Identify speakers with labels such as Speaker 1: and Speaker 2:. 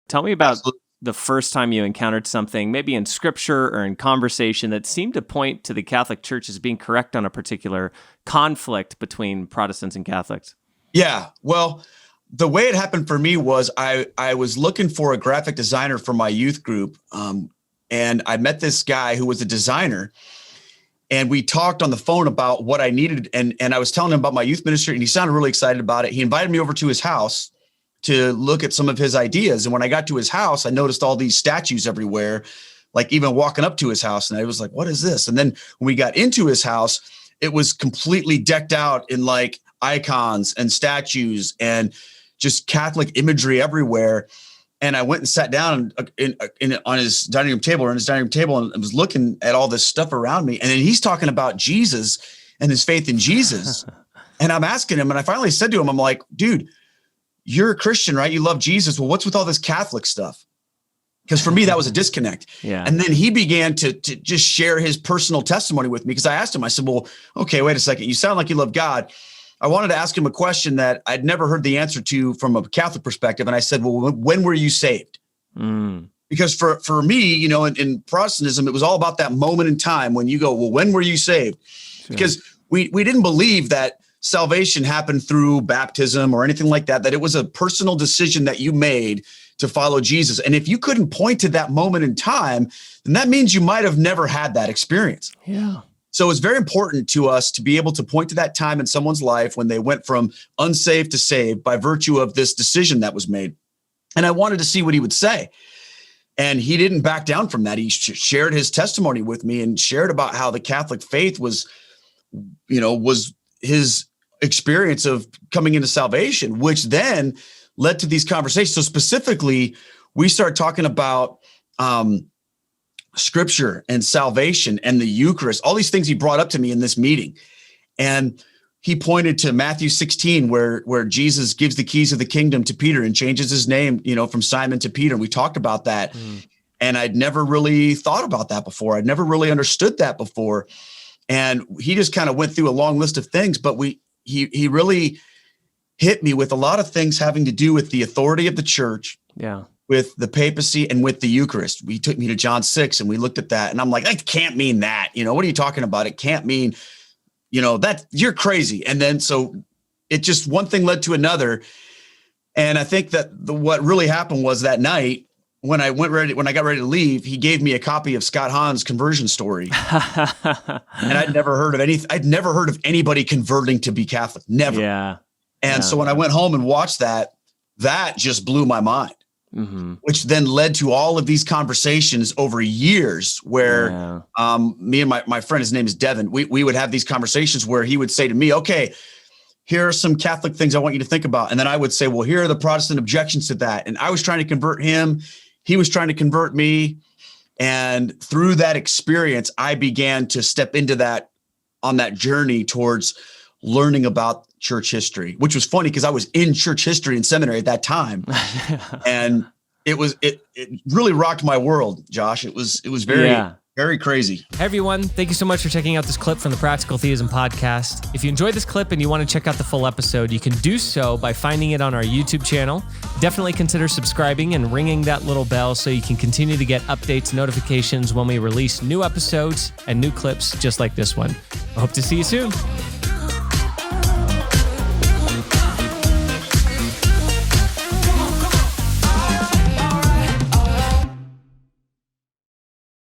Speaker 1: Tell me about
Speaker 2: Absolutely.
Speaker 1: the first time you encountered something, maybe in scripture or in conversation, that seemed to point to the Catholic Church as being correct on a particular conflict between Protestants and Catholics.
Speaker 2: Yeah. Well, the way it happened for me was I was looking for a graphic designer for my youth group. And I met this guy who was a designer, and we talked on the phone about what I needed. And I was telling him about my youth ministry, and he sounded really excited about it. He invited me over to his house to look at some of his ideas. And when I got to his house, I noticed all these statues everywhere, like even walking up to his house. And I was like, what is this? And then when we got into his house, it was completely decked out in like icons and statues and just Catholic imagery everywhere. And I went and sat down on his dining room table and was looking at all this stuff around me. And then he's talking about Jesus and his faith in Jesus. And I'm asking him, and I finally said to him, I'm like, dude, you're a Christian, right? You love Jesus. Well, what's with all this Catholic stuff? Because for me, that was a disconnect.
Speaker 1: Yeah.
Speaker 2: And then he began to just share his personal testimony with me, because I asked him, I said, well, okay, wait a second. You sound like you love God. I wanted to ask him a question that I'd never heard the answer to from a Catholic perspective. And I said, well, when were you saved? Because for me, you know, in Protestantism, it was all about that moment in time when you go, well, when were you saved? Sure. Because we didn't believe that salvation happened through baptism or anything like that, that it was a personal decision that you made to follow Jesus. And if you couldn't point to that moment in time, then that means you might have never had that experience.
Speaker 1: Yeah.
Speaker 2: So it's very important to us to be able to point to that time in someone's life when they went from unsaved to saved by virtue of this decision that was made. And I wanted to see what he would say. And he didn't back down from that. He shared his testimony with me and shared about how the Catholic faith was, you know, was his experience of coming into salvation, which then led to these conversations. So specifically, we started talking about scripture and salvation and the Eucharist, all these things he brought up to me in this meeting. And he pointed to Matthew 16, where Jesus gives the keys of the kingdom to Peter and changes his name, you know, from Simon to Peter. And we talked about that. And I'd never really thought about that before. I'd never really understood that before. And he just kind of went through a long list of things, but he really hit me with a lot of things having to do with the authority of the church. Yeah. With the papacy and with the Eucharist. He took me to John 6 and we looked at that and I'm like, that can't mean that, you know, what are you talking about? It can't mean, you know, that you're crazy. And then, so it just, one thing led to another. And I think that what really happened was that night when I got ready to leave, he gave me a copy of Scott Hahn's conversion story. And I'd never heard of anybody converting to be Catholic. Never. Yeah. And so when I went home and watched that just blew my mind. Which then led to all of these conversations over years where me and my friend, his name is Devin, we would have these conversations where he would say to me, okay, here are some Catholic things I want you to think about. And then I would say, well, here are the Protestant objections to that. And I was trying to convert him. He was trying to convert me. And through that experience, I began to step into that on that journey towards learning about church history, which was funny because I was in church history in seminary at that time. And it really rocked my world, Josh. It was very crazy.
Speaker 3: Hey everyone, thank you so much for checking out this clip from the Practical Theism podcast. If you enjoyed this clip and you want to check out the full episode, you can do so by finding it on our YouTube channel. Definitely consider subscribing and ringing that little bell so you can continue to get updates, notifications when we release new episodes and new clips just like this one. I hope to see you soon.